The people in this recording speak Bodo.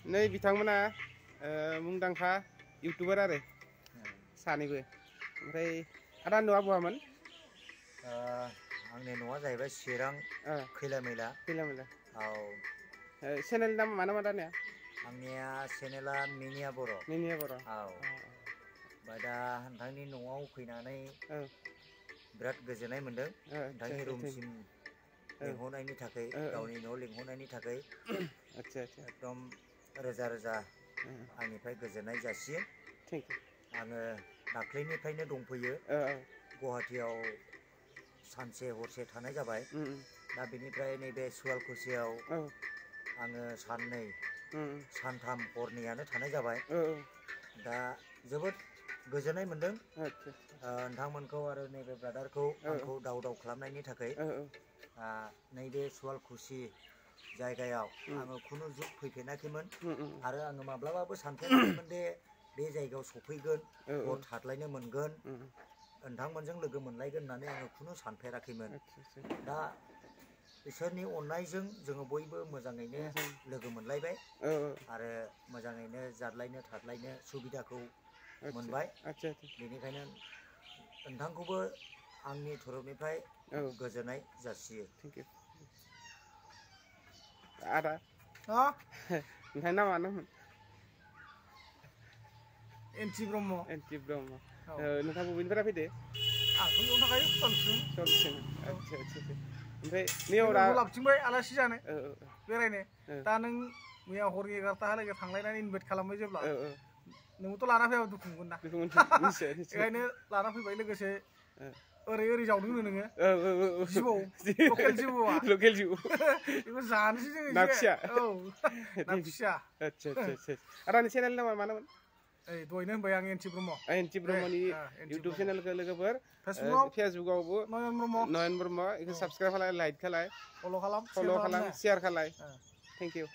नै बिथांमोना मुंदांखा इउटुबार आरो सानैबो ओमफ्राय आदा न'आ बहामोन आंनि न'आ जाहैबाय चिरां खैला मैला औ चेनेल नाम मा नाम आदानिया आंनिया चेनेला मिनिया बर' औ ओमफ्राय दा नोंथांनि न'आव फैनानै बिराद गोजोननाय मोनदों नोंथांनि रुमसिम लिंहरनायनि थाखाय गावनि न'आव लिंहरनायनि थाखाय एकदम रोजा रोजा आंनिफ्राय गोजोननाय जासियो आङो दाख्लैनिफ्रायनो दंफैयो गुवाहाटियाव सानसे हरसे थानाय जाबाय दा बेनिफ्राय नैबे सुवालकुसियाव आङो साननै सानथाम हरनैयानो थानाय जाबाय दा जोबोद गोजोननाय मोनदों नोंथांमोनखौ आरो नैबे ब्रादारखौ आंखौ दाव दाव खालामनायनि थाखाय नैबे सुवालकुसि जायगायाव आङो खुनु जुग फैफेराखैमोन आरो आङो माब्लाबाबो सानफेराखैमोन दे बे जायगायाव सफैगोन हर थादलायनो मोनगोन नोंथांमोनजों लोगो मोनलायगोन होननानै आङो खुनु सानफेराखैमोन दा इसोरनि अननायजों जोङो बयबो मोजाङैनो लोगो मोनलायबाय आरो मोजाङैनो जादलायनो थादलायनो सुबिदाखौ मोनबाय बेनिखायनो नोंथांखौबो आंनि तरफनिफ्राय गोजोननाय जासियो आदा नोंथांनि नामा नाममोन एन्टि ब्रह्म नोंथाङा बबेनिफ्राय फैदो आंथ' बेयावनो थाखायो सलसिं ओमफ्राय नैयाव लाबथिंबाय आलासि जानो बेरायनो दा नों मैया हर 11टाहालागै थांलायनानै इनभाइट खालामबाय जेब्ला नोंबोथ' लाना फैयाबा दुखु मोनगोन ना बेखायनो लाना फैबाय लोगोसे ओरै जावदों नोङो जिबौ लकेल जिबौ बेखौ जानोसै जोङो ना फिसा ना फिसा आदानि चेनेल नामा मा नाममोन दहायनो होनबाय आं एन्टि ब्रह्मनि इउटुब चेनेलखौ लोगोफोर फेसबुकावबो नयन ब्रह्म बेखौ साबसक्राइब खालाय लाइक खालाय फल' खालाम शेयार खालाय थेंक इउ